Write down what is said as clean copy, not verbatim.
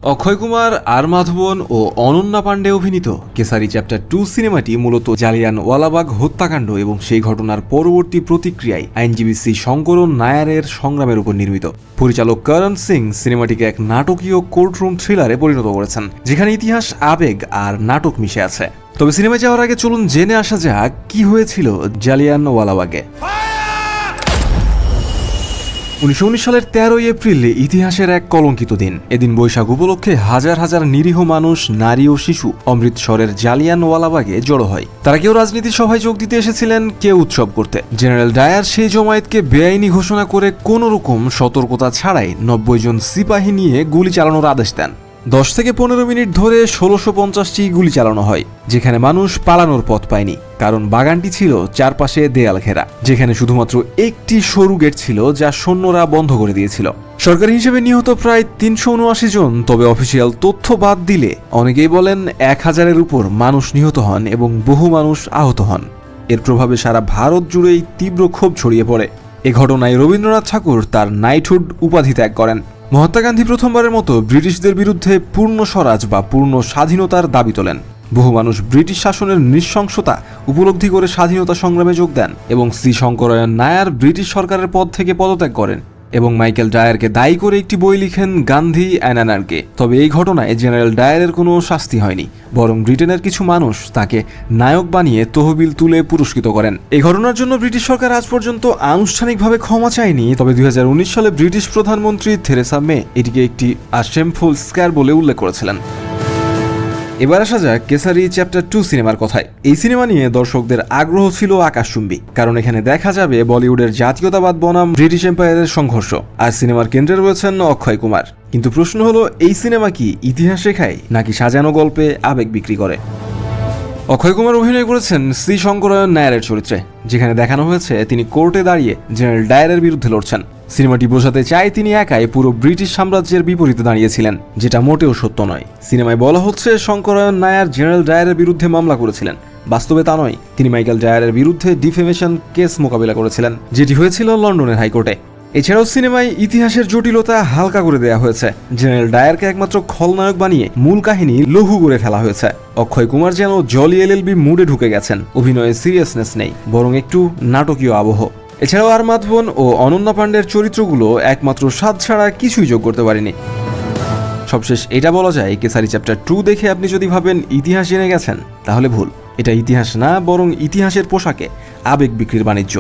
অক্ষয় কুমার, আর মাধবন ও অনন্যা পাণ্ডে অভিনীত কেসারি চ্যাপ্টার 2 সিনেমাটি মূলত জালিয়ানওয়ালাবাগ হত্যাকাণ্ড এবং সেই ঘটনার পরবর্তী প্রতিক্রিয়ায় আইনজীবী শ্রী শঙ্করন নায়ারের সংগ্রামের উপর নির্মিত। পরিচালক করণ সিং সিনেমাটিকে এক নাটকীয় কোর্টরুম থ্রিলারে পরিণত করেছেন, যেখানে ইতিহাস, আবেগ আর নাটক মিশে আছে। তবে সিনেমায় যাওয়ার আগে চলুন জেনে আসা যাক কি হয়েছিল জালিয়ানওয়ালাবাগে। 1919 সালের 13 এপ্রিল ইতিহাসের এক কলঙ্কিত দিন। এদিন বৈশাখ উপলক্ষে হাজার হাজার নিরীহ মানুষ, নারী ও শিশু অমৃতসরের জালিয়ানওয়ালাবাগে জড়ো হয়। তারা কেউ রাজনীতি সভায় যোগ দিতে এসেছিলেন, কেউ উৎসব করতে। জেনারেল ডায়ার সেই জমায়েতকে বেআইনি ঘোষণা করে কোনো রকম সতর্কতা ছাড়াই 90 জন সিপাহী নিয়ে গুলি চালানোর আদেশ দেন। 10 থেকে 15 মিনিট ধরে 1650টি গুলি চালানো হয়, যেখানে মানুষ পালানোর পথ পায়নি, কারণ বাগানটি ছিল চারপাশে দেয়াল ঘেরা, যেখানে শুধুমাত্র একটি সরু গেট ছিল যা সৈন্যরা বন্ধ করে দিয়েছিল। সরকারি হিসেবে নিহত প্রায় 379 জন, তবে অফিসিয়াল তথ্য বাদ দিলে অনেকেই বলেন 1000-এর উপর মানুষ নিহত হন এবং বহু মানুষ আহত হন। এর প্রভাবে সারা ভারত জুড়েই তীব্র ক্ষোভ ছড়িয়ে পড়ে। এ ঘটনায় রবীন্দ্রনাথ ঠাকুর তার নাইটহুড উপাধি ত্যাগ করেন। মহাত্মা গান্ধী প্রথমবারের মতো ব্রিটিশদের বিরুদ্ধে পূর্ণ স্বরাজ বা পূর্ণ স্বাধীনতার দাবি তোলেন। বহু মানুষ ব্রিটিশ শাসনের নৃশংসতা উপলব্ধি করে স্বাধীনতা সংগ্রামে যোগ দেন এবং শ্রী শঙ্করায়ণ নায়ার ব্রিটিশ সরকারের পদ থেকে পদত্যাগ করেন এবং মাইকেল ডায়ারকে দায়ী করে একটি বই লিখেন, গান্ধী অ্যান্ড অ্যানার্কি। তবে এই ঘটনায় জেনারেল ডায়ারের কোনো শাস্তি হয়নি, বরং ব্রিটেনের কিছু মানুষ তাকে নায়ক বানিয়ে তহবিল তুলে পুরস্কৃত করেন। এই ঘটনার জন্য ব্রিটিশ সরকার আজ পর্যন্ত আনুষ্ঠানিকভাবে ক্ষমা চায়নি, তবে 2019 সালে ব্রিটিশ প্রধানমন্ত্রী থেরেসা মে এটিকে একটি শেমফুল স্ক্যার বলে উল্লেখ করেছিলেন। এবার আসা যাক কেসারি চ্যাপ্টার 2 সিনেমার কথায়। এই সিনেমা নিয়ে দর্শকদের আগ্রহ ছিল আকাশচুম্বী, কারণ এখানে দেখা যাবে বলিউডের জাতীয়তাবাদ বনাম ব্রিটিশ এম্পায়ারের সংঘর্ষ, আর সিনেমার কেন্দ্রে রয়েছেন অক্ষয় কুমার। কিন্তু প্রশ্ন হলো, এই সিনেমা কি ইতিহাস শেখায় নাকি সাজানো গল্পে আবেগ বিক্রি করে? অক্ষয় কুমার অভিনয় করেছেন শ্রী শঙ্করায়ণ নায়ারের চরিত্রে, যেখানে দেখানো হয়েছে তিনি কোর্টে দাঁড়িয়ে জেনারেল ডায়ারের বিরুদ্ধে লড়ছেন। সিনেমাটি বোঝাতে চায় তিনি একাই পুরো ব্রিটিশ সাম্রাজ্যের বিপরীতে দাঁড়িয়েছিলেন, যেটা মোটেও সত্য নয়। সিনেমায় বলা হচ্ছে শঙ্করায়ণ নায়ার জেনারেল ডায়ারের বিরুদ্ধে মামলা করেছিলেন, বাস্তবে তা নয়। তিনি মাইকেল ডায়ারের বিরুদ্ধে ডিফেমেশন কেস মোকাবিলা করেছিলেন, যেটি হয়েছিল লন্ডনের হাইকোর্টে। এছাড়াও সিনেমায় ইতিহাসের জটিলতা হালকা করে দেওয়া হয়েছে। জেনারেল ডায়ারকে একমাত্র খলনায়ক বানিয়ে মূল কাহিনী লঘু করে ফেলা হয়েছে। অক্ষয় কুমার যেন জলি এলএলবি মুডে ঢুকে গেছেন। অভিনয়ে সিরিয়াসনেস নেই, বরং একটু নাটকীয় আবহ। এছাড়াও আর মাধবন ও অনন্যা পাণ্ডের চরিত্রগুলো একমাত্র স্বাদ ছাড়া কিছুই যোগ করতে পারেনি। সবশেষ এটা বলা যায়, কেসারি চ্যাপ্টার 2 দেখে আপনি যদি ভাবেন ইতিহাস জেনে গেছেন, তাহলে ভুল। এটা ইতিহাস না, বরং ইতিহাসের পোশাকে আবেগ বিক্রির বাণিজ্য।